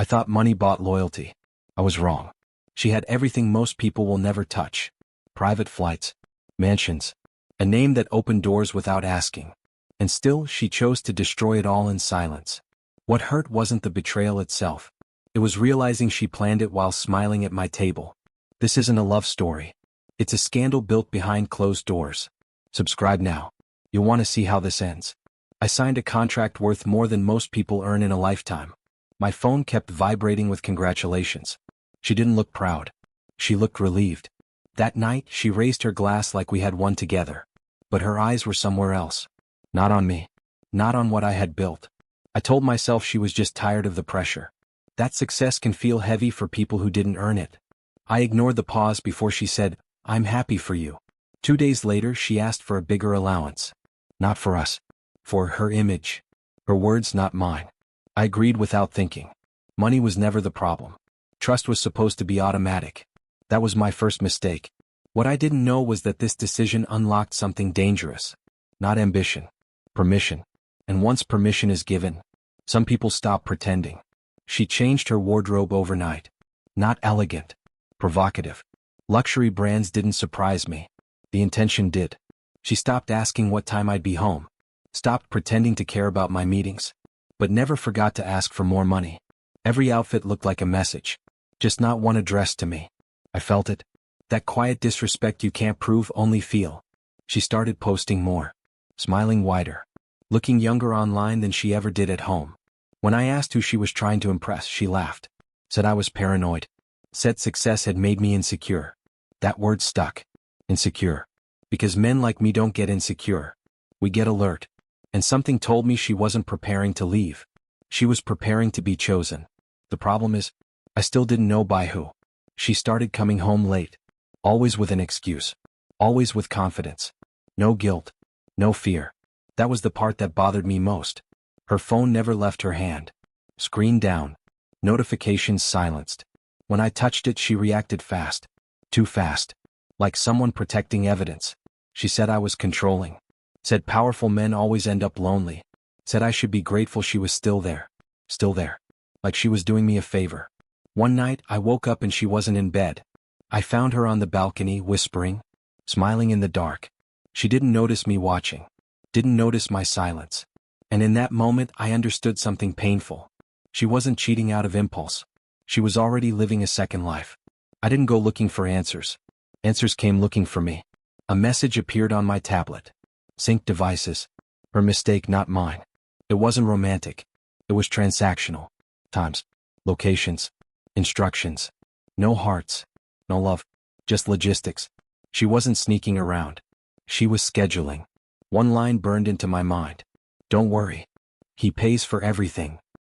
I thought money bought loyalty. I was wrong. She had everything most people will never touch. Private flights, mansions, a name that opened doors without asking. And still, she chose to destroy it all in silence. What hurt wasn't the betrayal itself. It was realizing she planned it while smiling at my table. This isn't a love story. It's a scandal built behind closed doors. Subscribe now. You'll want to see how this ends. I signed a contract worth more than most people earn in a lifetime. My phone kept vibrating with congratulations. She didn't look proud. She looked relieved. That night, she raised her glass like we had won together. But her eyes were somewhere else. Not on me. Not on what I had built. I told myself she was just tired of the pressure. That success can feel heavy for people who didn't earn it. I ignored the pause before she said, "I'm happy for you." 2 days later, she asked for a bigger allowance. Not for us. For her image. Her words, not mine. I agreed without thinking. Money was never the problem. Trust was supposed to be automatic. That was my first mistake. What I didn't know was that this decision unlocked something dangerous. Not ambition. Permission. And once permission is given, some people stop pretending. She changed her wardrobe overnight. Not elegant. Provocative. Luxury brands didn't surprise me. The intention did. She stopped asking what time I'd be home. Stopped pretending to care about my meetings. But never forgot to ask for more money. Every outfit looked like a message. Just not one addressed to me. I felt it. That quiet disrespect you can't prove, only feel. She started posting more. Smiling wider. Looking younger online than she ever did at home. When I asked who she was trying to impress, she laughed. Said I was paranoid. Said success had made me insecure. That word stuck. Insecure. Because men like me don't get insecure. We get alert. And something told me she wasn't preparing to leave. She was preparing to be chosen. The problem is, I still didn't know by who. She started coming home late. Always with an excuse. Always with confidence. No guilt. No fear. That was the part that bothered me most. Her phone never left her hand. Screen down. Notifications silenced. When I touched it, she reacted fast. Too fast. Like someone protecting evidence. She said I was controlling. Said powerful men always end up lonely. Said I should be grateful she was still there. Still there. Like she was doing me a favor. One night, I woke up and she wasn't in bed. I found her on the balcony, whispering. Smiling in the dark. She didn't notice me watching. Didn't notice my silence. And in that moment, I understood something painful. She wasn't cheating out of impulse. She was already living a second life. I didn't go looking for answers. Answers came looking for me. A message appeared on my tablet. Sync devices. Her mistake, not mine. It wasn't romantic. It was transactional. Times. Locations. Instructions. No hearts. No love. Just logistics. She wasn't sneaking around. She was scheduling. One line burned into my mind. Don't worry. He pays for everything.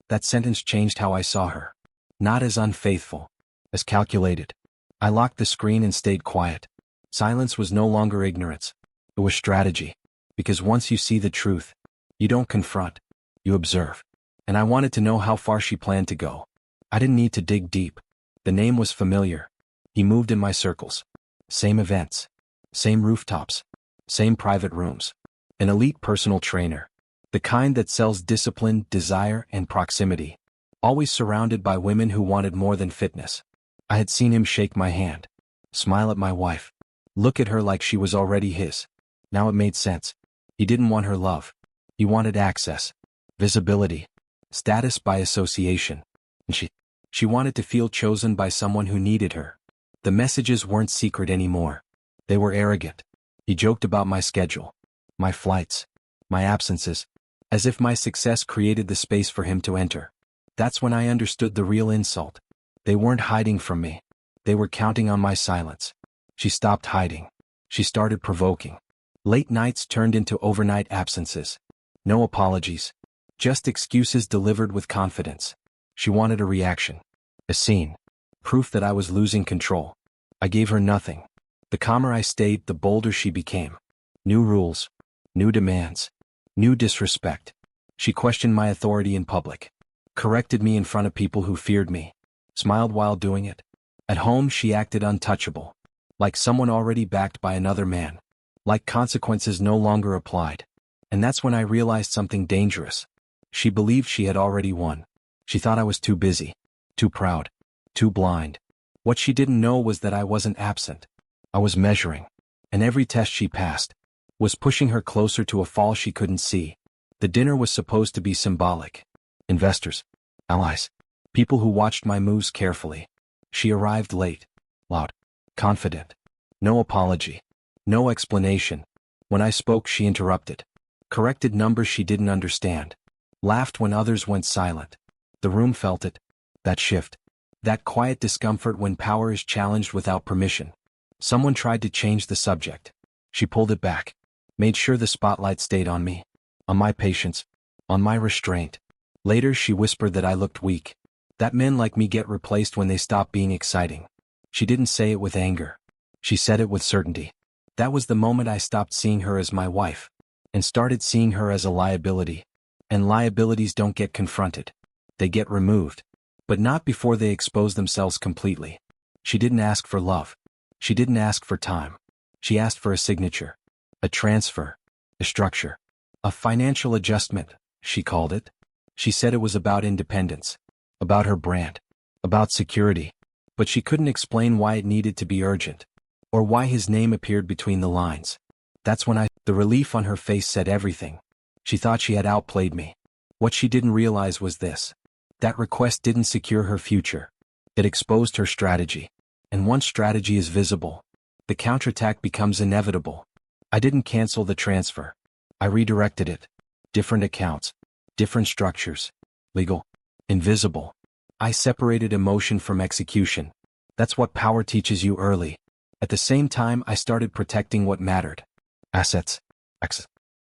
That sentence changed how I saw her. Not as unfaithful. As calculated. I locked the screen and stayed quiet. Silence was no longer ignorance. It was strategy. Because once you see the truth, you don't confront. You observe. And I wanted to know how far she planned to go. I didn't need to dig deep. The name was familiar. He moved in my circles. Same events. Same rooftops. Same private rooms. An elite personal trainer. The kind that sells discipline, desire, and proximity. Always surrounded by women who wanted more than fitness. I had seen him shake my hand. Smile at my wife. Look at her like she was already his. Now it made sense. He didn't want her love. He wanted access. Visibility. Status by association. And she wanted to feel chosen by someone who needed her. The messages weren't secret anymore. They were arrogant. He joked about my schedule. My flights. My absences. As if my success created the space for him to enter. That's when I understood the real insult. They weren't hiding from me. They were counting on my silence. She stopped hiding. She started provoking. Late nights turned into overnight absences. No apologies. Just excuses delivered with confidence. She wanted a reaction. A scene. Proof that I was losing control. I gave her nothing. The calmer I stayed, the bolder she became. New rules. New demands. New disrespect. She questioned my authority in public. Corrected me in front of people who feared me. Smiled while doing it. At home she acted untouchable. Like someone already backed by another man. Like consequences no longer applied. And that's when I realized something dangerous. She believed she had already won. She thought I was too busy. Too proud. Too blind. What she didn't know was that I wasn't absent. I was measuring. And every test she passed was pushing her closer to a fall she couldn't see. The dinner was supposed to be symbolic. Investors. Allies. People who watched my moves carefully. She arrived late. Loud. Confident. No apology. No explanation. When I spoke, she interrupted. Corrected numbers she didn't understand. Laughed when others went silent. The room felt it. That shift. That quiet discomfort when power is challenged without permission. Someone tried to change the subject. She pulled it back. Made sure the spotlight stayed on me. On my patience. On my restraint. Later she whispered that I looked weak. That men like me get replaced when they stop being exciting. She didn't say it with anger. She said it with certainty. That was the moment I stopped seeing her as my wife and started seeing her as a liability. And liabilities don't get confronted. They get removed. But not before they expose themselves completely. She didn't ask for love. She didn't ask for time. She asked for a signature. A transfer. A structure. A financial adjustment, she called it. She said it was about independence. About her brand. About security. But she couldn't explain why it needed to be urgent. Or why his name appeared between the lines. That's when the relief on her face said everything. She thought she had outplayed me. What she didn't realize was this. That request didn't secure her future. It exposed her strategy. And once strategy is visible, the counterattack becomes inevitable. I didn't cancel the transfer. I redirected it. Different accounts. Different structures. Legal. Invisible. I separated emotion from execution. That's what power teaches you early. At the same time, I started protecting what mattered. Assets.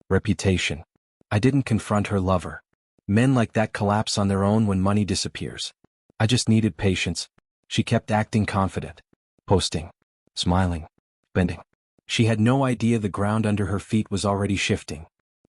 Reputation. I didn't confront her lover. Men like that collapse on their own when money disappears. I just needed patience. She kept acting confident. Posting. Smiling. Bending. She had no idea the ground under her feet was already shifting.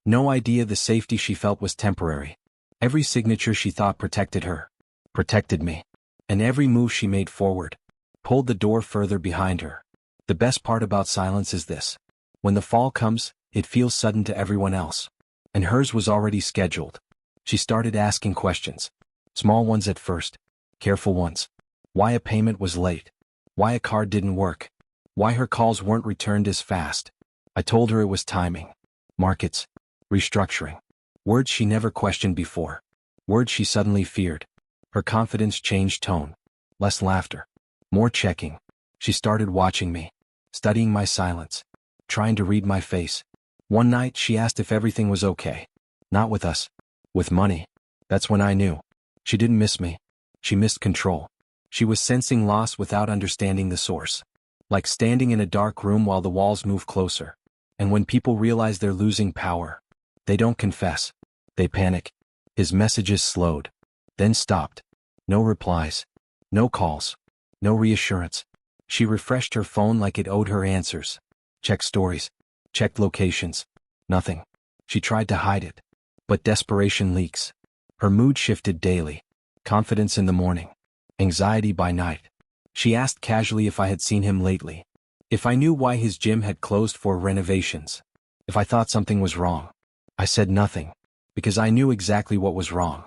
No idea the safety she felt was temporary. Every signature she thought protected her. Protected me. And every move she made forward pulled the door further behind her. The best part about silence is this. When the fall comes, it feels sudden to everyone else. And hers was already scheduled. She started asking questions. Small ones at first. Careful ones. Why a payment was late. Why a card didn't work. Why her calls weren't returned as fast. I told her it was timing. Markets. Restructuring. Words she never questioned before. Words she suddenly feared. Her confidence changed tone. Less laughter. More checking. She started watching me. Studying my silence. Trying to read my face. One night she asked if everything was okay. Not with us. With money. That's when I knew. She didn't miss me. She missed control. She was sensing loss without understanding the source. Like standing in a dark room while the walls move closer. And when people realize they're losing power, they don't confess. They panic. His messages slowed. Then stopped. No replies. No calls. No reassurance. She refreshed her phone like it owed her answers. Checked stories. Checked locations. Nothing. She tried to hide it. But desperation leaks. Her mood shifted daily. Confidence in the morning. Anxiety by night. She asked casually if I had seen him lately. If I knew why his gym had closed for renovations. If I thought something was wrong. I said nothing. Because I knew exactly what was wrong.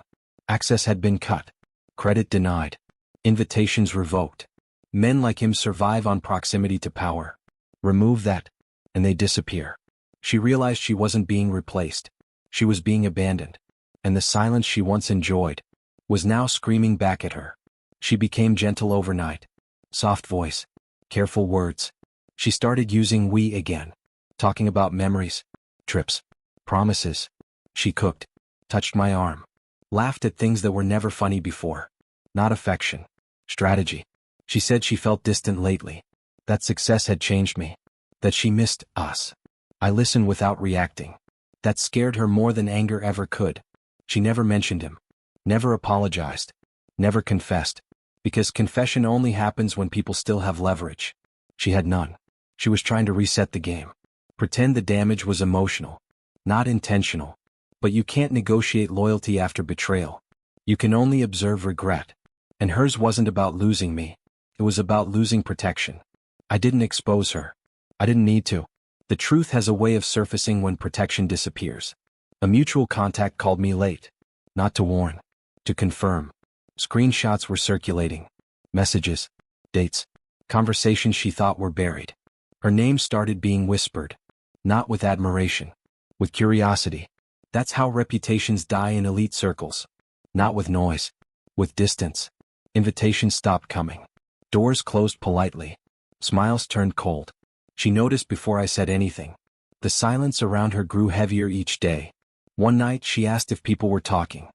Access had been cut. Credit denied. Invitations revoked. Men like him survive on proximity to power. Remove that, and they disappear. She realized she wasn't being replaced. She was being abandoned. And the silence she once enjoyed was now screaming back at her. She became gentle overnight. Soft voice. Careful words. She started using we again. Talking about memories. Trips. Promises. She cooked. Touched my arm. Laughed at things that were never funny before. Not affection. Strategy. She said she felt distant lately. That success had changed me. That she missed us. I listened without reacting. That scared her more than anger ever could. She never mentioned him. Never apologized. Never confessed. Because confession only happens when people still have leverage. She had none. She was trying to reset the game. Pretend the damage was emotional. Not intentional. But you can't negotiate loyalty after betrayal. You can only observe regret. And hers wasn't about losing me. It was about losing protection. I didn't expose her. I didn't need to. The truth has a way of surfacing when protection disappears. A mutual contact called me late. Not to warn. To confirm. Screenshots were circulating. Messages, dates, conversations she thought were buried. Her name started being whispered. Not with admiration. With curiosity. That's how reputations die in elite circles. Not with noise. With distance. Invitations stopped coming. Doors closed politely. Smiles turned cold. She noticed before I said anything. The silence around her grew heavier each day. One night she asked if people were talking.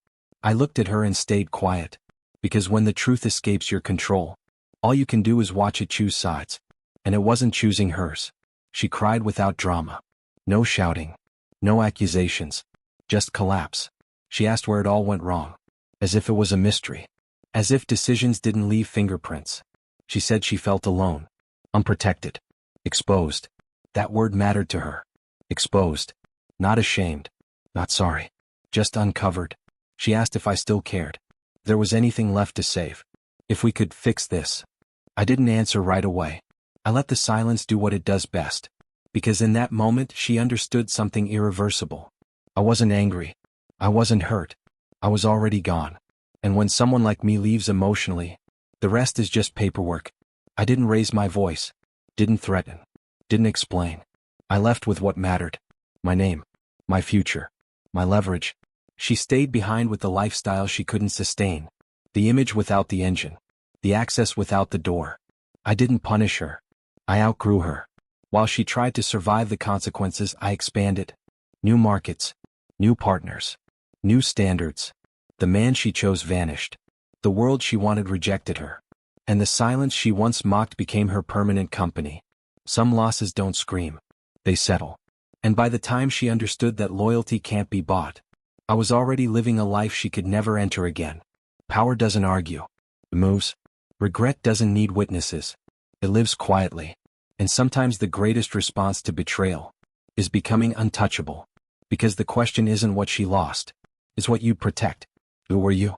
I looked at her and stayed quiet. Because when the truth escapes your control, all you can do is watch it choose sides. And it wasn't choosing hers. She cried without drama. No shouting. No accusations. Just collapse. She asked where it all went wrong. As if it was a mystery. As if decisions didn't leave fingerprints. She said she felt alone. Unprotected. Exposed. That word mattered to her. Exposed. Not ashamed. Not sorry. Just uncovered. She asked if I still cared. If there was anything left to save. If we could fix this. I didn't answer right away. I let the silence do what it does best. Because in that moment she understood something irreversible. I wasn't angry. I wasn't hurt. I was already gone. And when someone like me leaves emotionally, the rest is just paperwork. I didn't raise my voice. Didn't threaten. Didn't explain. I left with what mattered. My name. My future. My leverage. She stayed behind with the lifestyle she couldn't sustain. The image without the engine. The access without the door. I didn't punish her. I outgrew her. While she tried to survive the consequences, I expanded. New markets. New partners. New standards. The man she chose vanished. The world she wanted rejected her. And the silence she once mocked became her permanent company. Some losses don't scream. They settle. And by the time she understood that loyalty can't be bought, I was already living a life she could never enter again. Power doesn't argue. It moves. Regret doesn't need witnesses. It lives quietly. And sometimes the greatest response to betrayal is becoming untouchable. Because the question isn't what she lost. It's what you protect. Who were you?